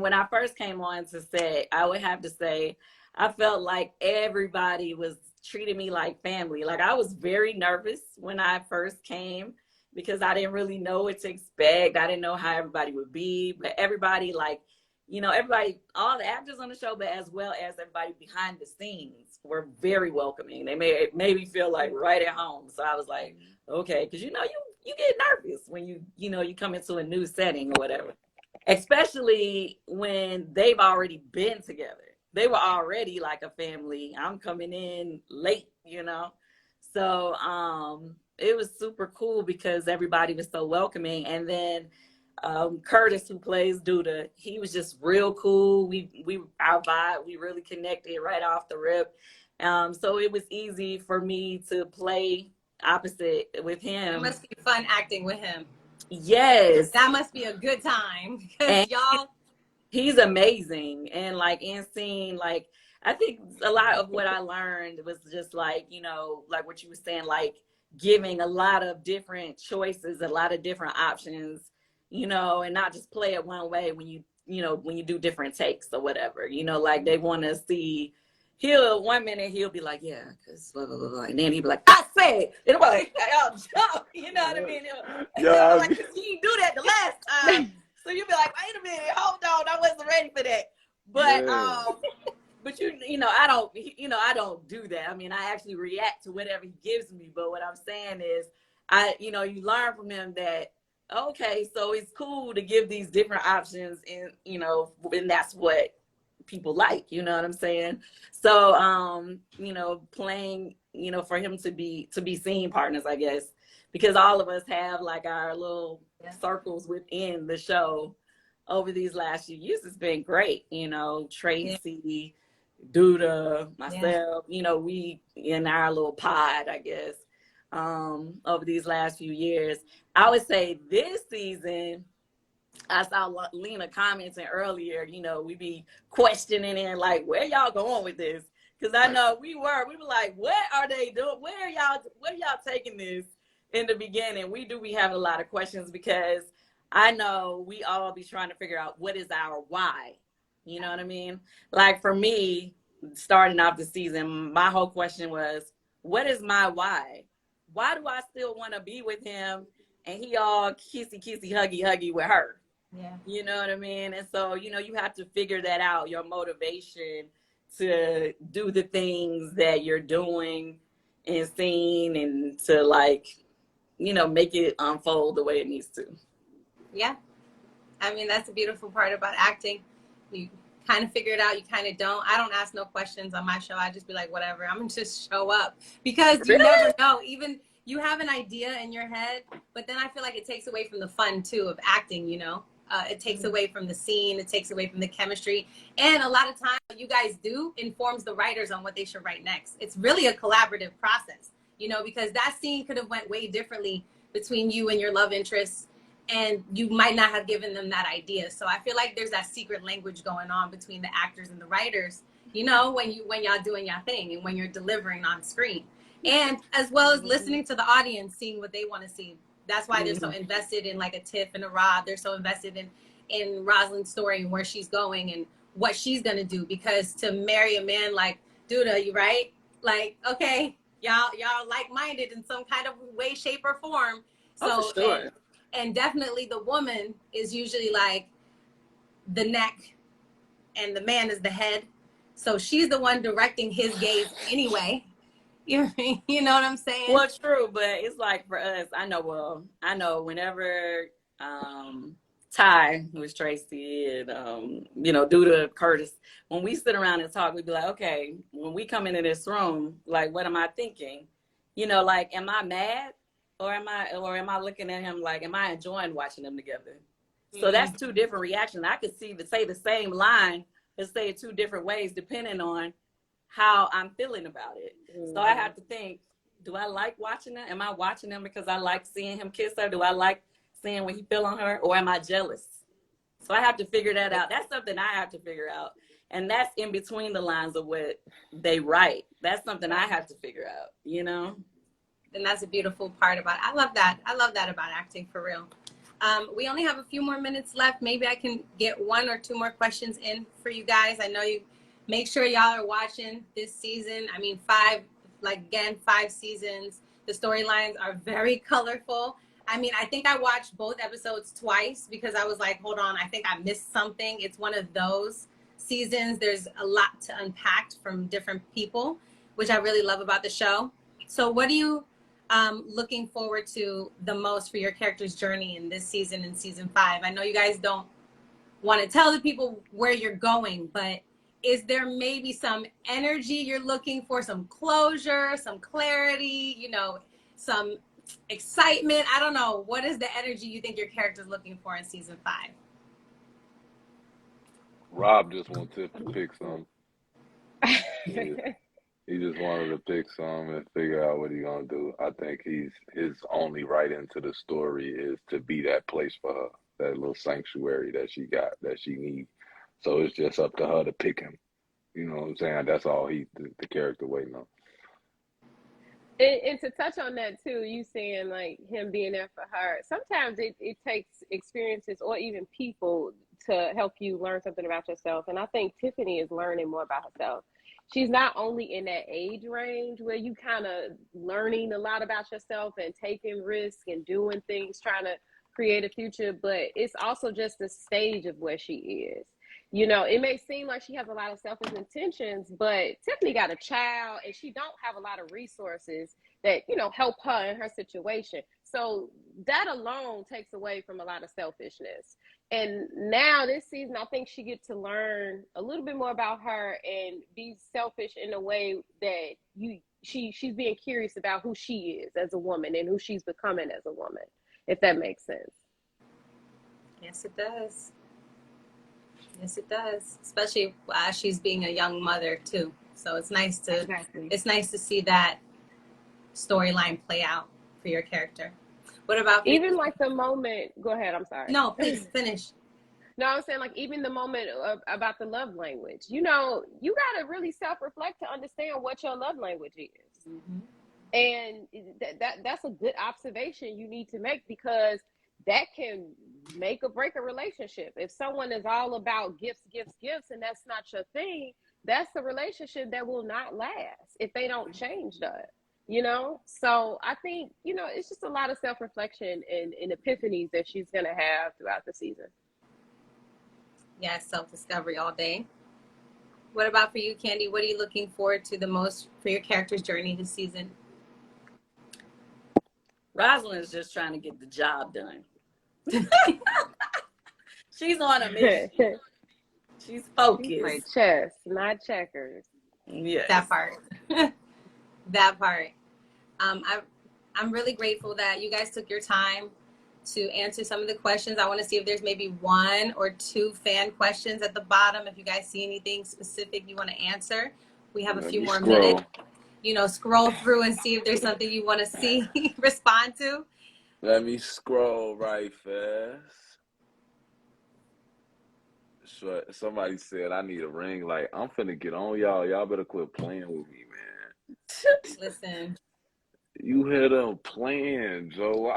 when I first came on to set, I would have to say, I felt like everybody was treating me like family. Like, I was very nervous when I first came, because I didn't really know what to expect. I didn't know how everybody would be, but everybody, everybody, all the actors on the show, but as well as everybody behind the scenes, were very welcoming. They made me feel like right at home. So I was like, okay, because you get nervous when you come into a new setting or whatever, especially when they've already been together. They were already like a family. I'm coming in late, So it was super cool because everybody was so welcoming. And then Curtis, who plays Duda, he was just real cool. Our vibe, we really connected right off the rip. So it was easy for me to play opposite with him. It must be fun acting with him. Yes. That must be a good time, because y'all. He's amazing. And like in scene, like I think a lot of what I learned was just like, like what you were saying, like giving a lot of different choices, a lot of different options, you know, and not just play it one way when when you do different takes or whatever, like they want to see. One minute he'll be like, yeah, because blah, blah, blah, blah. And then he'll be like, I said, and I'm like, oh, you know what I mean? He'll be like, because he didn't do that the last time. So you'll be like, wait a minute, hold on, I wasn't ready for that. But, but I don't do that. I mean, I actually react to whatever he gives me. But what I'm saying is, you learn from him that, okay, so it's cool to give these different options, and and that's what people like, you know what I'm saying? So playing, for him to be scene partners, I guess, because all of us have like our little circles within the show over these last few years. It's been great, Tracy, Duda, myself, we in our little pod, I guess, over these last few years. I would say this season, I saw Lena commenting earlier, we be questioning and like, where y'all going with this? Because I know we were like, what are they doing? Where are y'all taking this in the beginning? We be having a lot of questions, because I know we all be trying to figure out what is our why. You know what I mean? Like for me, starting off the season, my whole question was, what is my why? Why do I still want to be with him and he all kissy, huggy with her? Yeah. You know what I mean? And so, you have to figure that out, your motivation to do the things that you're doing and seeing, and to like, make it unfold the way it needs to. Yeah. I mean, that's the beautiful part about acting. You kind of figure it out. You kind of don't. I don't ask no questions on my show. I just be like, whatever. I'm going to just show up, because you never know. Even you have an idea in your head, but then I feel like it takes away from the fun too of acting, it takes away from the scene. It takes away from the chemistry. And a lot of times what you guys do informs the writers on what they should write next. It's really a collaborative process, because that scene could have went way differently between you and your love interests, and you might not have given them that idea. So I feel like there's that secret language going on between the actors and the writers, when y'all doing your thing and when you're delivering on screen. And as well as listening to the audience, seeing what they want to see. That's why they're so invested in like a Tiff and a Rob. They're so invested in Rosalind's story and where she's going and what she's going to do. Because to marry a man like Duda, you right? Like, okay, y'all like-minded in some kind of way, shape, or form. So, for sure. And definitely the woman is usually like the neck and the man is the head. So she's the one directing his gaze anyway. You know what I'm saying? Well, true, but it's like for us, I know whenever Ty, who is Tracy, and Duda, Curtis, when we sit around and talk, we'd be like, okay, when we come into this room, like, what am I thinking? Like, am I mad, or am I looking at him like, am I enjoying watching them together? So that's two different reactions. I could say the same line and say it two different ways depending on how I'm feeling about it. So I have to think, do I like watching them? Am I watching them because I like seeing him kiss her? Do I like seeing what he feel on her? Or am I jealous? So I have to figure that out. That's something I have to figure out. And that's in between the lines of what they write. That's something I have to figure out, And that's a beautiful part about it. I love that about acting, for real. We only have a few more minutes left. Maybe I can get one or two more questions in for you guys. I know you. Make sure y'all are watching this season. I mean, 5 seasons. The storylines are very colorful. I mean, I think I watched both episodes twice because I was like, hold on, I think I missed something. It's one of those seasons. There's a lot to unpack from different people, which I really love about the show. So what are you looking forward to the most for your character's journey in this season, in season 5? I know you guys don't want to tell the people where you're going, but is there maybe some energy you're looking for, some closure, some clarity, some excitement? I don't know. What is the energy you think your character's looking for in season 5? Rob just wants Tiff to pick some. He just wanted to pick some and figure out what he's gonna do. I think his only right into the story is to be that place for her, that little sanctuary that she needs. So it's just up to her to pick him. You know what I'm saying? That's all the character waiting on. And to touch on that too, you saying like him being there for her. Sometimes it takes experiences or even people to help you learn something about yourself. And I think Tiffany is learning more about herself. She's not only in that age range where you kind of learning a lot about yourself and taking risks and doing things, trying to create a future, but it's also just the stage of where she is. You know, it may seem like she has a lot of selfish intentions, but Tiffany got a child and she don't have a lot of resources that, you know, help her in her situation. So that alone takes away from a lot of selfishness. And now this season, I think she gets to learn a little bit more about her and be selfish in a way that she's being curious about who she is as a woman and who she's becoming as a woman, if that makes sense. Yes, it does. Yes, it does. Especially as she's being a young mother too. So it's nice to see that storyline play out for your character. What about even like the moment? Go ahead. I'm sorry. No, please finish. No, I'm saying like even the moment about the love language. You know, you gotta really self-reflect to understand what your love language is, and that's a good observation you need to make, because that can make or break a relationship. If someone is all about gifts, and that's not your thing, that's a relationship that will not last if they don't change that. You know, so I think, you know, it's just a lot of self-reflection and epiphanies that she's going to have throughout the season. Yeah, self-discovery all day. What about for you, Kandi? What are you looking forward to the most for your character's journey this season? Rosalind's just trying to get the job done. She's on a mission. She's focused. She played chess, not checkers. Yes. That part. That part. I'm really grateful that you guys took your time to answer some of the questions. I want to see if there's maybe 1 or 2 fan questions at the bottom. If you guys see anything specific you want to answer, we have a few more minutes. You know, scroll through and see if there's something you want to see respond to. Let me scroll right fast. Somebody said I need a ring light. I'm finna get on y'all. Y'all better quit playing with me, man. Listen. You hear them playing, Joe.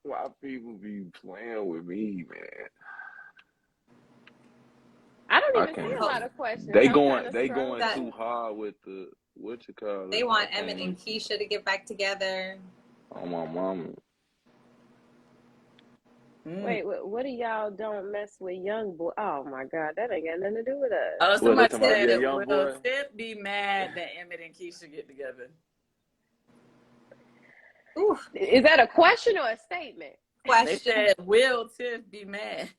Why people be playing with me, man? I don't even see a lot of questions. They going too hard with the what you call it. They want Emmett and Keisha to get back together. Oh my mama. Wait, what do y'all don't mess with young boy? Oh my God, that ain't got nothing to do with us. Oh, somebody said, will Steph be mad that Emmett and Keisha get together? Ooh. Is that a question or a statement? Question. They said, will Tiff be mad?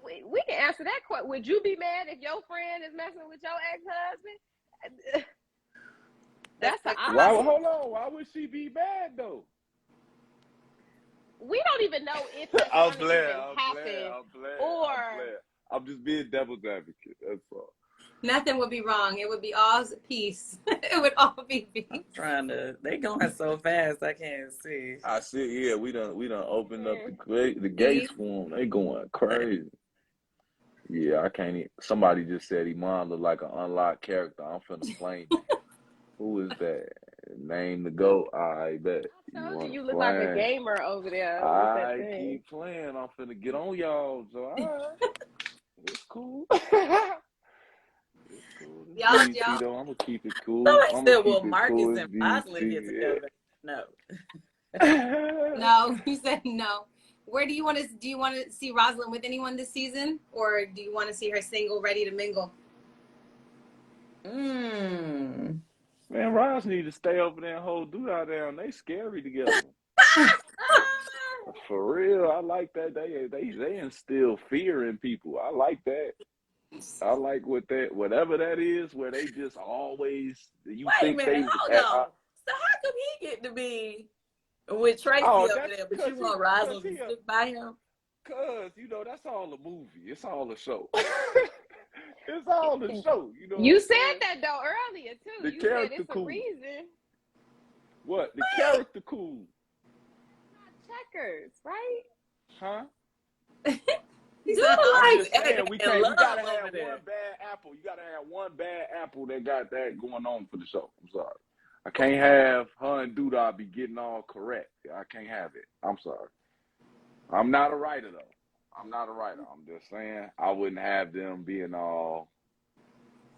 We can answer that question. Would you be mad if your friend is messing with your ex-husband? That's hold on. Why would she be mad though? We don't even know if it's going to happen. I'm just being devil's advocate. That's all. Nothing would be wrong. It would be all peace. It would all be peace. I'm trying to. They going so fast. I can't see. I see. Yeah, we done opened up the gates for them. They going crazy. Yeah, I can't. Somebody just said Iman look like an unlocked character. I'm finna play. Who is that? Name the GOAT. I bet. I told you look like a gamer over there. I keep playing. I'm finna get on y'all. So all right. It's cool. Y'all. I'm gonna keep it cool. Somebody said, "Well, Marcus and Bosley get together." No. No, you said no. Where do you want to see Rosalind with anyone this season, or do you want to see her single, ready to mingle? Man, Ross need to stay over there and hold dude out there, and they scary together. For real, I like that. They instill fear in people. I like that. I like whatever that is, where they just always Wait a minute, hold on. So how come he get to be with Tracy over there, but you want Rosalind to stick by him? Cause that's all a movie. It's all a show. It's all a show. You said that though earlier too. The you character said it's cool. A reason. What? The character cool. Not checkers, right? Huh? We gotta have one bad apple. You gotta have one bad apple that got that going on for the show. I'm sorry. I can't have her and Duda be getting all correct. I can't have it. I'm sorry. I'm not a writer though. I'm not a writer. I'm just saying I wouldn't have them being all.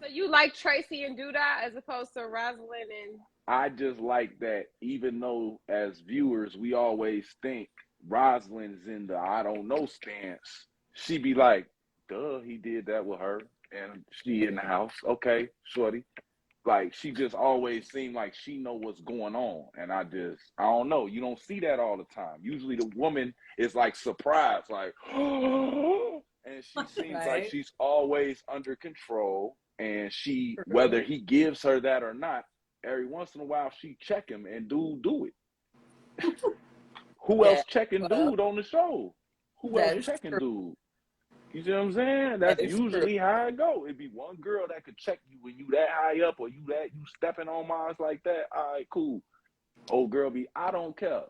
So you like Tracy and Duda as opposed to Rosalind and? I just like that even though as viewers we always think Rosalind's in the I don't know stance, she be like, duh, he did that with her and she in the house. Okay, shorty. Like she just always seemed like she know what's going on. And I don't know. You don't see that all the time. Usually the woman is like surprised, like, and she seems like she's always under control. And she, whether he gives her that or not, every once in a while she check him and do it. Who else checking dude on the show? Who else checking dude? You see what I'm saying? That's usually how it go. It'd be one girl that could check you when you that high up or you stepping on mines like that. All right, cool. Old girl be, I don't care.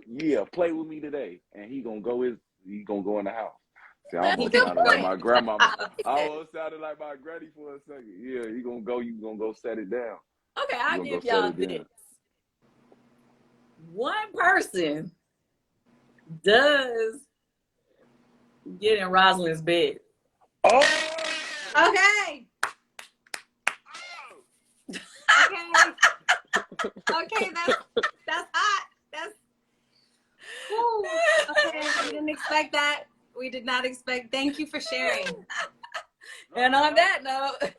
Yeah, play with me today. And he gonna go in the house. See, I almost sounded like my grandmama. I almost sounded like my granny for a second. Yeah, you gonna go set it down. Okay, I'll give y'all this. One person does get in Rosalind's bed. Oh! Okay. Okay, that's hot. Woo. Okay, we didn't expect that. We did not expect. Thank you for sharing. And on that note,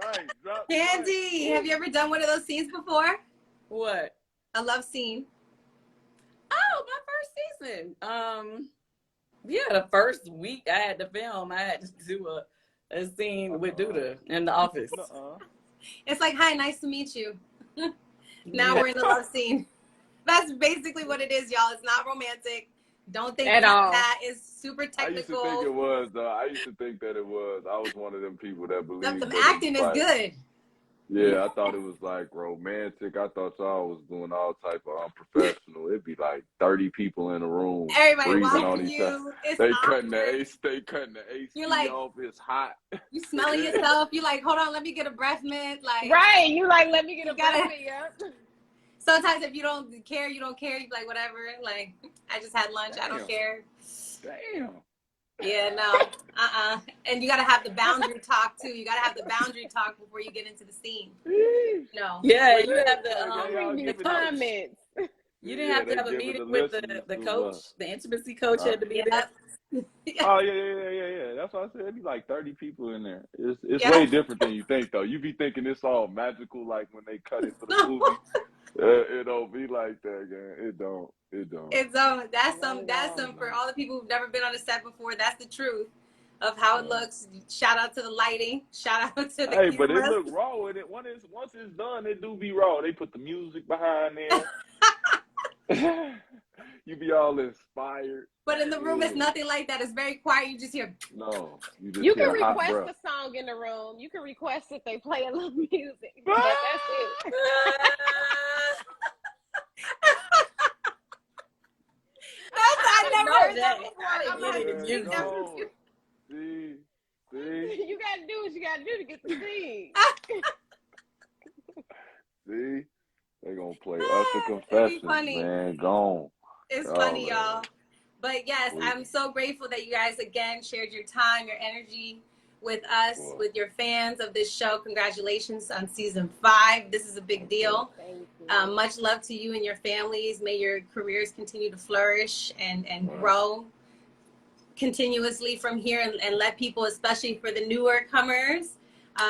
right, Kandi, have you ever done one of those scenes before? What? A love scene. Oh, my first season. Yeah, the first week I had to film, I had to do a scene with Duda in the office. It's like, hi, nice to meet you. Now we're in the love scene. That's basically what it is, y'all. It's not romantic. Don't think that is super technical. I used to think it was, though. I used to think that it was. I was one of them people that believed the acting is good. Yeah, I thought it was like romantic. I thought y'all was doing all type of unprofessional. It'd be like 30 people in a room. Everybody breathing on watching each you. other. It's They awkward. cutting the AC You're like, off. It's hot. You smelling yourself. You like, hold on, let me get a breath mint. Like, right. You like, let me get a breath mint. Yep. Sometimes if you don't care, you don't care. You be like, whatever. Like, I just had lunch. I don't care. Damn. Yeah, no. And you got to have the boundary talk, too. You got to have the boundary talk before you get into the scene. No. Yeah, you have the comments. You didn't have to have a meeting with the coach. The intimacy coach had to be there. Oh, yeah. That's what I said. It'd be like 30 people in there. It's way different than you think, though. You be thinking it's all magical, like when they cut it for the movie. It don't be like that, gang. It don't. That's some for all the people who've never been on a set before. That's the truth of how it looks. Shout out to the lighting. Shout out to the cameras. But it look raw. And once it's done, it do be raw. They put the music behind there. You be all inspired. But in the room, it's nothing like that. It's very quiet. You just hear. No. You can request a song in the room. You can request that they play a little music. But that's it. I never heard that before. See? You gotta do what you gotta do to get the scene. See? They gonna play Us the Confessions, man. Gone. It's funny, y'all. But yes, I'm so grateful that you guys again shared your time, your energy with us, with your fans of this show. Congratulations on season 5. This is a big deal. Much love to you and your families. May your careers continue to flourish and grow continuously from here, and let people, especially for the newer comers,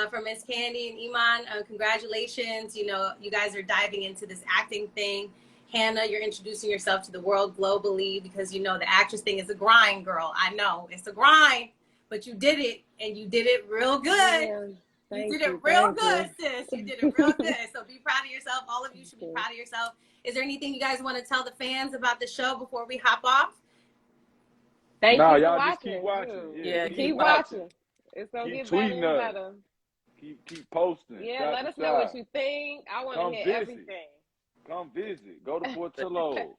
for Miss Kandi and Iman, congratulations. You know, you guys are diving into this acting thing. Hannah, you're introducing yourself to the world globally because, you know, the actress thing is a grind, girl. I know it's a grind, but you did it, and you did it real good. Yeah, you did it real good, sis. You did it real good. So be proud of yourself. All of you should be proud of yourself. Is there anything you guys want to tell the fans about the show before we hop off? Thank you for y'all watching. Just keep watching. Yeah, keep watching. It's going to get better and better. Keep posting. Yeah, let us know what you think. I want to hear everything. Come visit. Go to Portillo.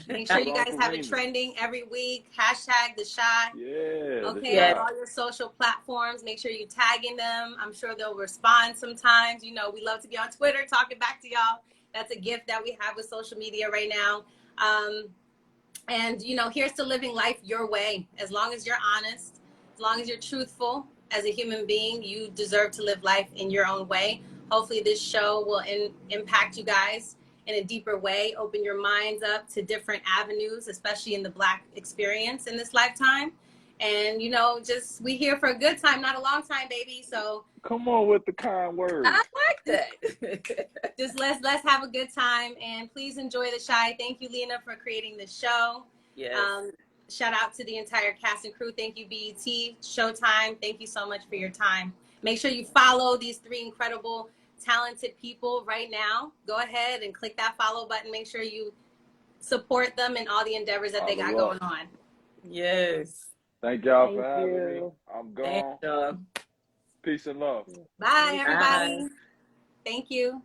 Make sure you guys have it trending every week. Hashtag The Shy. Yeah. Okay, on all your social platforms. Make sure you tagging them. I'm sure they'll respond sometimes. You know, we love to be on Twitter talking back to y'all. That's a gift that we have with social media right now. And, you know, here's to living life your way. As long as you're honest, as long as you're truthful as a human being, you deserve to live life in your own way. Hopefully this show will impact you guys in a deeper way, open your minds up to different avenues, especially in the Black experience in this lifetime. And, you know, just we here for a good time, not a long time, baby. So come on with the kind words. I like that. just let's have a good time, and please enjoy the Shy. Thank you, Lena, for creating the show. Yes. Shout out to the entire cast and crew. Thank you, BET, Showtime. Thank you so much for your time. Make sure you follow these 3 incredible, talented people right now. Go ahead and click that follow button. Make sure you support them in all the endeavors that they got going on. Yes. Thank y'all for having me. I'm gone. Thank you. Peace and love. Bye, everybody. Bye. Thank you.